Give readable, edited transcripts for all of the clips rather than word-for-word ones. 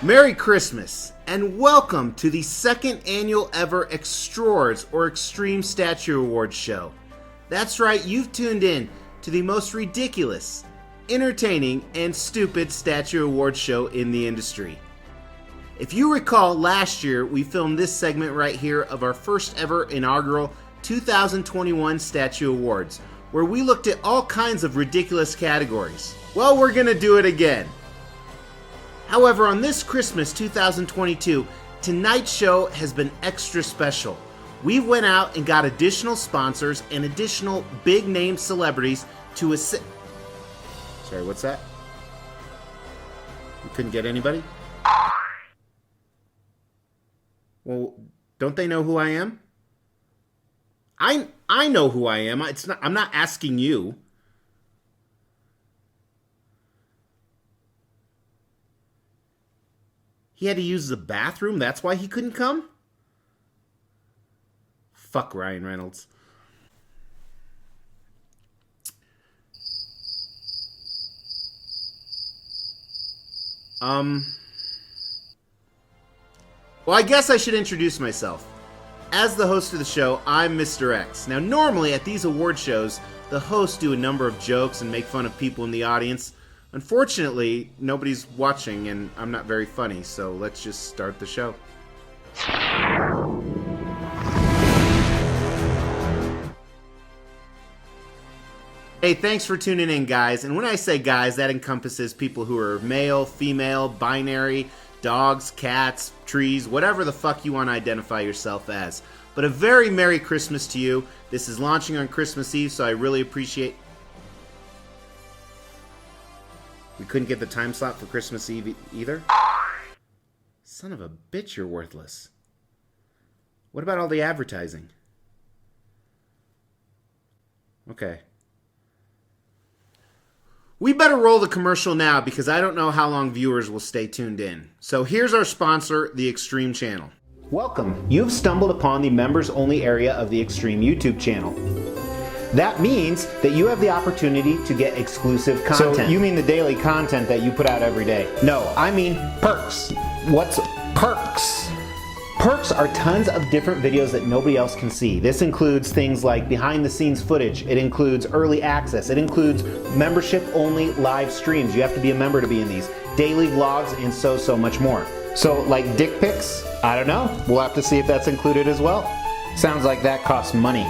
Merry Christmas, and welcome to the second annual ever Xtrwards, or Extreme Statue Awards show. That's right, you've tuned in to the most ridiculous, entertaining, and stupid statue awards show in the industry. If you recall, last year we filmed this segment right here of our first ever inaugural 2021 Statue Awards, where we looked at all kinds of ridiculous categories. Well, we're gonna do it again. However, on this Christmas 2022, tonight's show has been extra special. We went out and got additional sponsors and additional big-name celebrities to assist. Sorry, what's that? You couldn't get anybody? Well, don't they know who I am? I know who I am. I'm not asking you. He had to use the bathroom? That's why he couldn't come? Fuck Ryan Reynolds. Well, I guess I should introduce myself. As the host of the show, I'm Mr. X. Now, normally at these award shows, the hosts do a number of jokes and make fun of people in the audience. Unfortunately, nobody's watching and I'm not very funny, so let's just start the show. Hey, thanks for tuning in, guys. And when I say guys, that encompasses people who are male, female, binary, dogs, cats, trees, whatever the fuck you want to identify yourself as. But a very Merry Christmas to you. This is launching on Christmas Eve, so I really appreciate... We couldn't get the time slot for Christmas Eve either? Son of a bitch, you're worthless. What about all the advertising? Okay. We better roll the commercial now because I don't know how long viewers will stay tuned in. So here's our sponsor, the Extreme Channel. Welcome. You've stumbled upon the members-only area of the Extreme YouTube channel. That means that you have the opportunity to get exclusive content. So you mean the daily content that you put out every day? No, I mean perks. What's perks? Perks are tons of different videos that nobody else can see. This includes things like behind the scenes footage. It includes early access. It includes membership only live streams. You have to be a member to be in these. Daily vlogs and so much more. So like dick pics? I don't know. We'll have to see if that's included as well. Sounds like that costs money.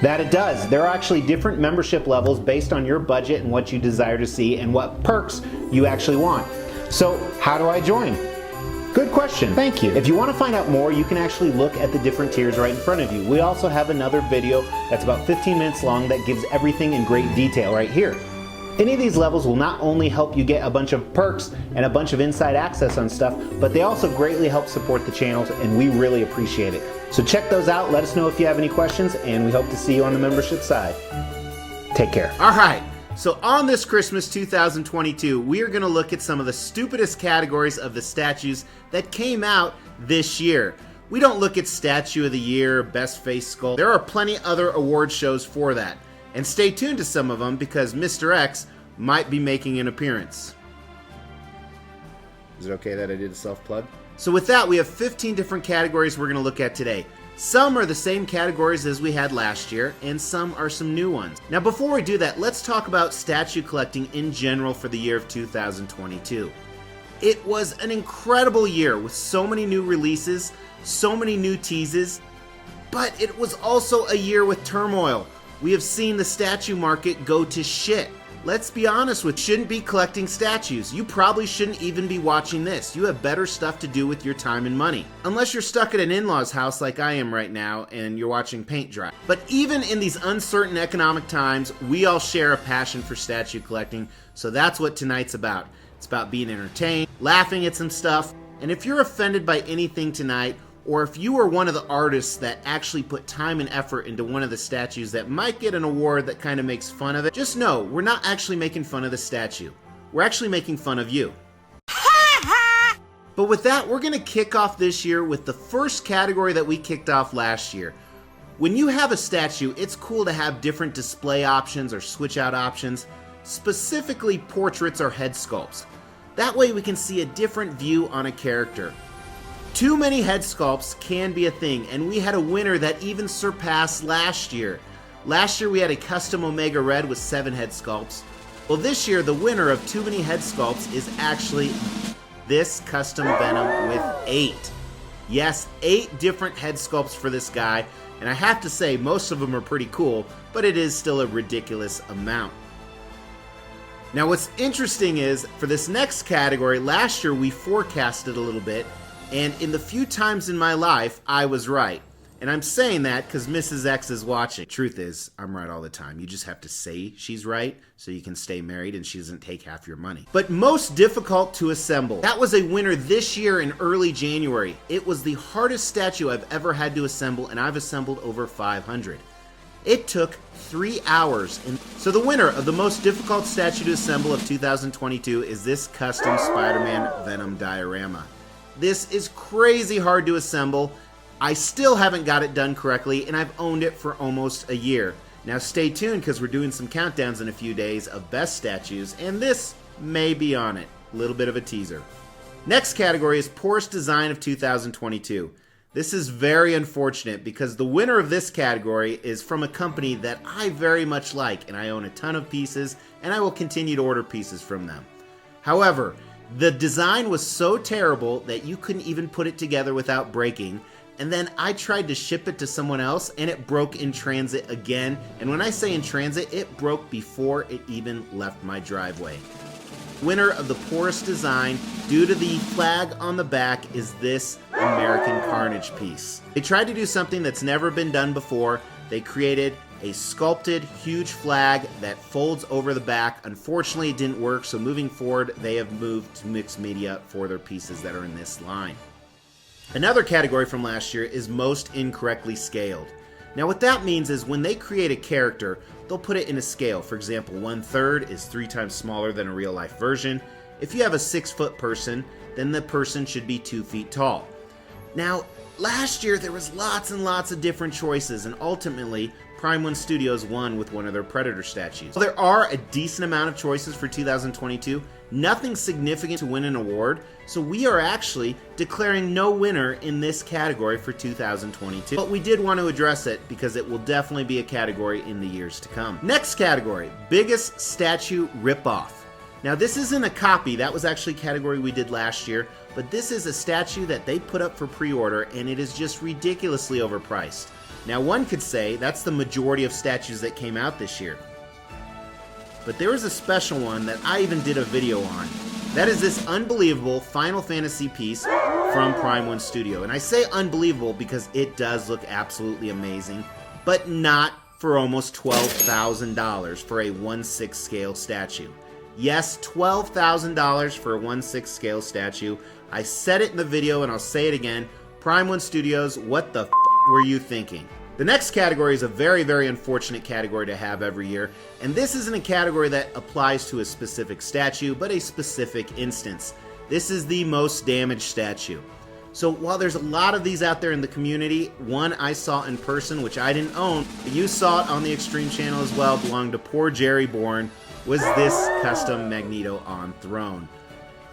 That it does. There are actually different membership levels based on your budget and what you desire to see and what perks you actually want. So how do I join? Good question. Thank you. If you want to find out more, you can actually look at the different tiers right in front of you. We also have another video that's about 15 minutes long that gives everything in great detail right here. Any of these levels will not only help you get a bunch of perks and a bunch of inside access on stuff, but they also greatly help support the channels, and we really appreciate it. So check those out, let us know if you have any questions, and we hope to see you on the membership side. Take care. Alright, so on this Christmas 2022, we are going to look at some of the stupidest categories of the statues that came out this year. We don't look at Statue of the Year, Best Face Sculpt. There are plenty other award shows for that. And stay tuned to some of them because Mr. X might be making an appearance. Is it okay that I did a self-plug? So with that, we have 15 different categories we're going to look at today. Some are the same categories as we had last year, and some are some new ones. Now before we do that, let's talk about statue collecting in general for the year of 2022. It was an incredible year with so many new releases, so many new teases, but it was also a year with turmoil. We have seen the statue market go to shit. Let's be honest with you, shouldn't be collecting statues. You probably shouldn't even be watching this. You have better stuff to do with your time and money. Unless you're stuck at an in-law's house like I am right now and you're watching paint dry. But even in these uncertain economic times, we all share a passion for statue collecting, so that's what tonight's about. It's about being entertained, laughing at some stuff, and if you're offended by anything tonight, or if you are one of the artists that actually put time and effort into one of the statues that might get an award that kind of makes fun of it, just know we're not actually making fun of the statue. We're actually making fun of you. But with that, we're going to kick off this year with the first category that we kicked off last year. When you have a statue, it's cool to have different display options or switch out options, specifically portraits or head sculpts. That way we can see a different view on a character. Too many head sculpts can be a thing, and we had a winner that even surpassed last year. Last year we had a custom Omega Red with 7 head sculpts. Well, this year the winner of too many head sculpts is actually this custom Venom with 8. Yes, 8 different head sculpts for this guy, and I have to say most of them are pretty cool, but it is still a ridiculous amount. Now what's interesting is, for this next category, last year we forecasted a little bit, and in the few times in my life, I was right. And I'm saying that because Mrs. X is watching. Truth is, I'm right all the time. You just have to say she's right so you can stay married and she doesn't take half your money. But most difficult to assemble. That was a winner this year in early January. It was the hardest statue I've ever had to assemble, and I've assembled over 500. It took 3 hours. So the winner of the most difficult statue to assemble of 2022 is this custom Spider-Man Venom diorama. This is crazy hard to assemble. I still haven't got it done correctly, and I've owned it for almost a year. Now stay tuned because we're doing some countdowns in a few days of best statues, and this may be on it. A little bit of a teaser. Next category is poorest design of 2022. This is very unfortunate because the winner of this category is from a company that I very much like, and I own a ton of pieces, and I will continue to order pieces from them. However, the design was so terrible that you couldn't even put it together without breaking. And then I tried to ship it to someone else, and it broke in transit again. And when I say in transit, it broke before it even left my driveway. Winner of the poorest design, due to the flag on the back, is this American Carnage piece. They tried to do something that's never been done before. They created a sculpted huge flag that folds over the back. Unfortunately, it didn't work, so moving forward, they have moved to mixed media for their pieces that are in this line. Another category from last year is most incorrectly scaled. Now what that means is when they create a character, they'll put it in a scale. For example, 1/3 is 3 times smaller than a real life version. If you have a 6-foot person, then the person should be 2 feet tall. Now, last year there was lots and lots of different choices, and ultimately Prime 1 Studios won with one of their Predator statues. Well, there are a decent amount of choices for 2022, nothing significant to win an award, so we are actually declaring no winner in this category for 2022. But we did want to address it because it will definitely be a category in the years to come. Next category, biggest statue ripoff. Now this isn't a copy, that was actually a category we did last year, but this is a statue that they put up for pre-order, and it is just ridiculously overpriced. Now one could say that's the majority of statues that came out this year. But there was a special one that I even did a video on. That is this unbelievable Final Fantasy piece from Prime 1 Studio. And I say unbelievable because it does look absolutely amazing, but not for almost $12,000 for a 1/6 scale statue. Yes, $12,000 for a 1/6 scale statue. I said it in the video and I'll say it again. Prime 1 Studios, what the were you thinking? The next category is a very, very unfortunate category to have every year, and this isn't a category that applies to a specific statue, but a specific instance. This is the most damaged statue. So while there's a lot of these out there in the community, one I saw in person, which I didn't own, but you saw it on the Extreme channel as well, belonged to poor Jerry Bourne, was this custom Magneto on Throne.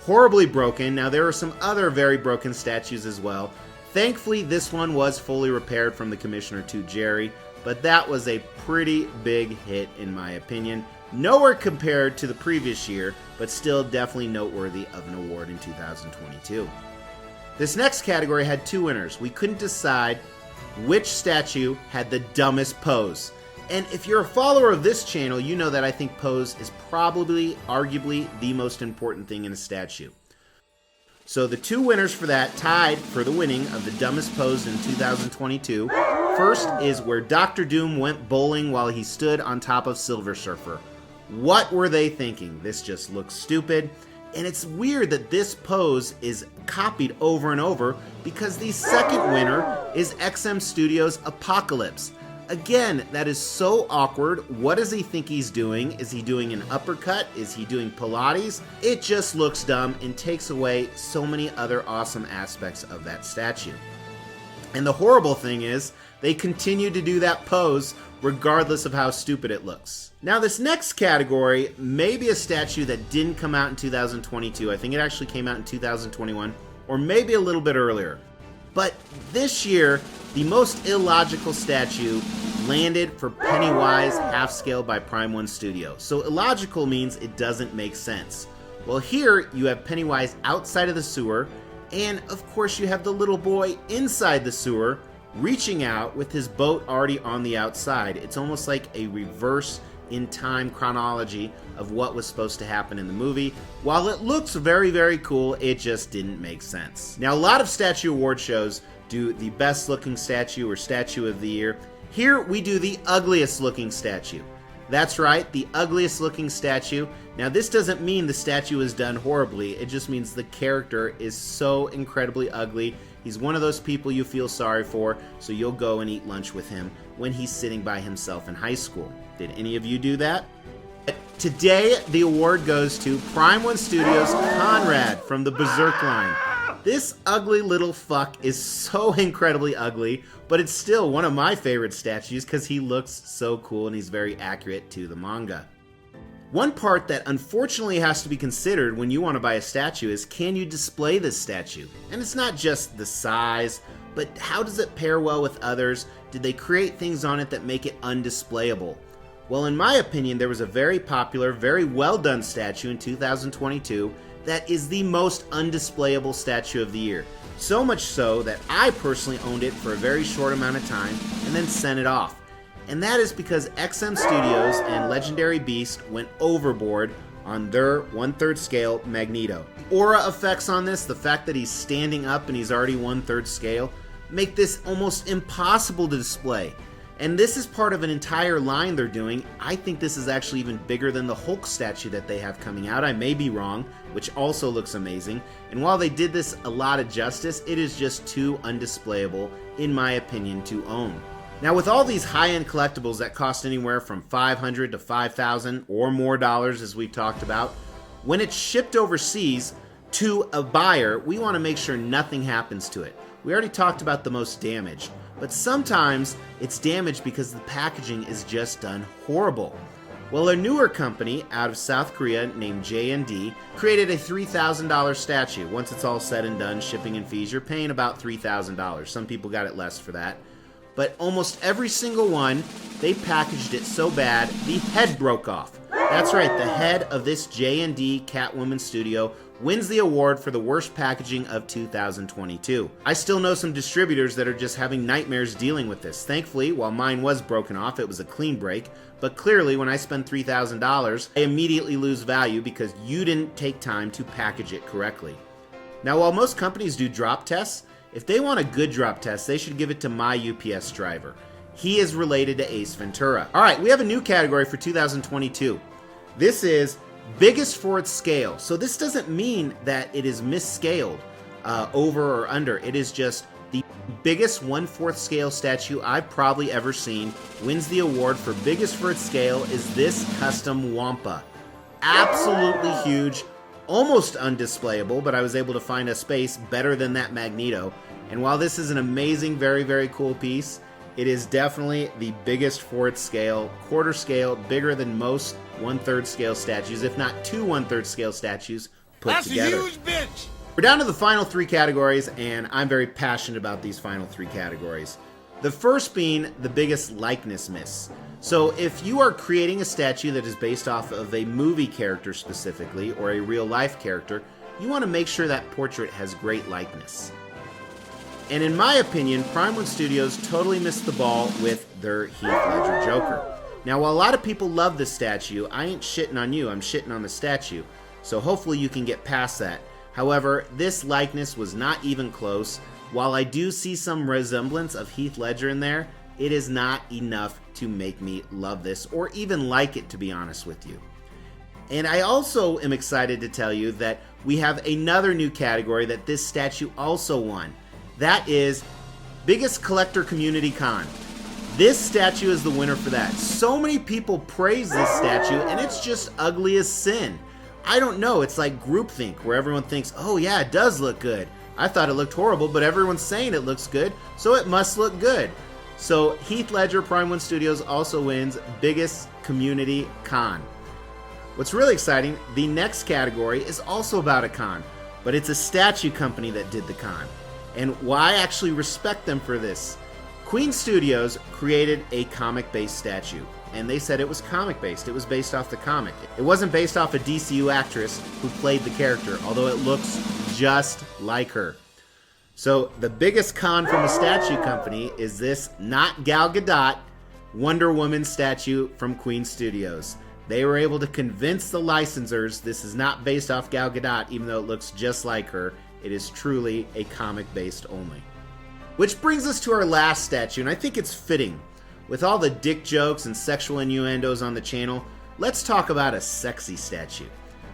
Horribly broken. Now there are some other very broken statues as well. Thankfully, this one was fully repaired from the Commissioner to Jerry, but that was a pretty big hit in my opinion. Nowhere compared to the previous year, but still definitely noteworthy of an award in 2022. This next category had 2 winners. We couldn't decide which statue had the dumbest pose. And if you're a follower of this channel, you know that I think pose is probably, arguably, the most important thing in a statue. So the 2 winners for that tied for the winning of the dumbest pose in 2022. First is where Dr. Doom went bowling while he stood on top of Silver Surfer. What were they thinking? This just looks stupid. And it's weird that this pose is copied over and over because the second winner is XM Studios' Apocalypse. Again, that is so awkward. What does he think he's doing? Is he doing an uppercut? Is he doing Pilates? It just looks dumb and takes away so many other awesome aspects of that statue. And the horrible thing is, they continue to do that pose regardless of how stupid it looks. Now this next category may be a statue that didn't come out in 2022. I think it actually came out in 2021, or maybe a little bit earlier. But this year, the most illogical statue landed for Pennywise half-scale by Prime 1 Studio. So illogical means it doesn't make sense. Well, here you have Pennywise outside of the sewer, and of course you have the little boy inside the sewer reaching out with his boat already on the outside. It's almost like a reverse in time chronology of what was supposed to happen in the movie. While it looks very, very cool, it just didn't make sense. Now, a lot of statue award shows do the best looking statue or statue of the year. Here we do the ugliest looking statue. That's right, the ugliest looking statue. Now this doesn't mean the statue is done horribly, it just means the character is so incredibly ugly. He's one of those people you feel sorry for, so you'll go and eat lunch with him when he's sitting by himself in high school. Did any of you do that? Today, the award goes to Prime 1 Studios' Conrad from the Berserk line. This ugly little fuck is so incredibly ugly, but it's still one of my favorite statues because he looks so cool and he's very accurate to the manga. One part that unfortunately has to be considered when you want to buy a statue is, can you display this statue? And it's not just the size, but how does it pair well with others? Did they create things on it that make it undisplayable? Well, in my opinion, there was a very popular, very well done statue in 2022 that is the most undisplayable statue of the year. So much so that I personally owned it for a very short amount of time and then sent it off. And that is because XM Studios and Legendary Beast went overboard on their 1/3 scale Magneto. The aura effects on this, the fact that he's standing up and he's already 1/3 scale, make this almost impossible to display. And this is part of an entire line they're doing. I think this is actually even bigger than the Hulk statue that they have coming out. I may be wrong, which also looks amazing. And while they did this a lot of justice, it is just too undisplayable, in my opinion, to own. Now, with all these high-end collectibles that cost anywhere from $500 to $5,000 or more dollars, as we've talked about, when it's shipped overseas to a buyer, we want to make sure nothing happens to it. We already talked about the most damage, but sometimes it's damaged because the packaging is just done horrible. Well, a newer company out of South Korea named J&D created a $3,000 statue. Once it's all said and done, shipping and fees, you're paying about $3,000. Some people got it less for that. But almost every single one, they packaged it so bad, the head broke off. That's right, the head of this J&D Catwoman studio wins the award for the worst packaging of 2022. I still know some distributors that are just having nightmares dealing with this. Thankfully, while mine was broken off, it was a clean break. But clearly, when I spend $3,000, I immediately lose value because you didn't take time to package it correctly. Now, while most companies do drop tests, if they want a good drop test, they should give it to my UPS driver. He is related to Ace Ventura. All right, we have a new category for 2022. This is biggest for its scale. So this doesn't mean that it is misscaled over or under. It is just the biggest 1/4 scale statue I've probably ever seen. Wins the award for biggest for its scale is this custom Wampa. Absolutely huge. Almost undisplayable, but I was able to find a space better than that Magneto. And while this is an amazing, very, very cool piece, it is definitely the biggest for its scale, quarter scale, bigger than most 1/3 scale statues, if not two 1/3 scale statues put together. That's a huge bitch! We're down to the final three categories, and I'm very passionate about these final three categories. The first being the biggest likeness miss. So if you are creating a statue that is based off of a movie character specifically, or a real life character, you want to make sure that portrait has great likeness. And in my opinion, Prime 1 Studios totally missed the ball with their Heath Ledger Joker. Now, while a lot of people love this statue, I ain't shitting on you, I'm shitting on the statue. So hopefully you can get past that. However, this likeness was not even close. While I do see some resemblance of Heath Ledger in there, it is not enough to make me love this or even like it, to be honest with you. And I also am excited to tell you that we have another new category that this statue also won. That is biggest collector community con. This statue is the winner for that. So many people praise this statue and it's just ugly as sin. I don't know, it's like groupthink where everyone thinks, oh yeah, it does look good. I thought it looked horrible, but everyone's saying it looks good, so it must look good. So Heath Ledger Prime 1 Studios also wins biggest community con. What's really exciting, the next category is also about a con, but it's a statue company that did the con. And why I actually respect them for this. Queen Studios created a comic-based statue, and they said it was comic-based. It was based off the comic. It wasn't based off a DCU actress who played the character, although it looks just like her. So the biggest con from a statue company is this not Gal Gadot Wonder Woman statue from Queen Studios. They were able to convince the licensors this is not based off Gal Gadot, even though it looks just like her. It is truly a comic-based only. Which brings us to our last statue, and I think it's fitting. With all the dick jokes and sexual innuendos on the channel, let's talk about a sexy statue.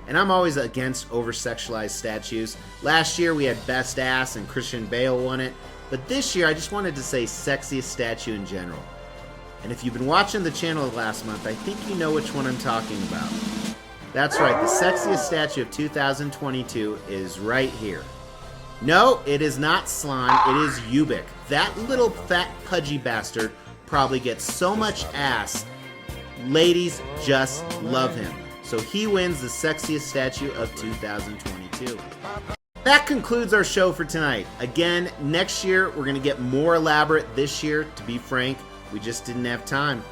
And I'm always against over-sexualized statues. Last year we had Best Ass and Christian Bale won it, but this year I just wanted to say sexiest statue in general. And if you've been watching the channel last month, I think you know which one I'm talking about. That's right, the sexiest statue of 2022 is right here. No, it is not Slime, it is Ubik. That little fat pudgy bastard probably gets so much ass. Ladies just love him. So he wins the sexiest statue of 2022. That concludes our show for tonight. Again, next year we're going to get more elaborate. This year, to be frank, we just didn't have time.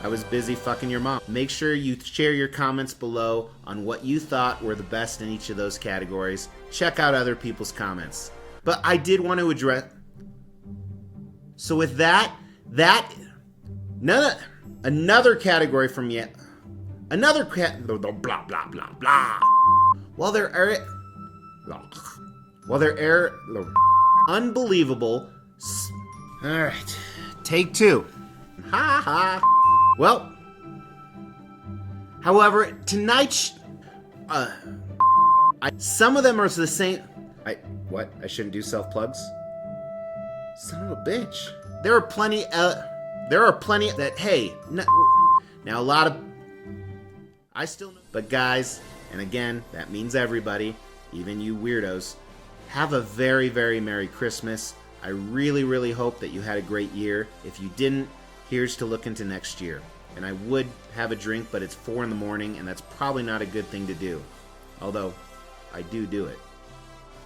I was busy fucking your mom. Make sure you share your comments below on what you thought were the best in each of those categories. Check out other people's comments. But I did want to address... So with that, another category from yet... Another blah, blah, blah, blah. While there are unbelievable... Alright, take two. Ha ha. Well, however, tonight's... some of them are the same... What? I shouldn't do self-plugs? Son of a bitch. There are plenty that, hey... Now, a lot of... I still know... But guys, and again, that means everybody, even you weirdos, have a very, very Merry Christmas. I really, really hope that you had a great year. If you didn't, here's to look into next year. And I would have a drink, but it's 4 in the morning, and that's probably not a good thing to do. Although, I do it.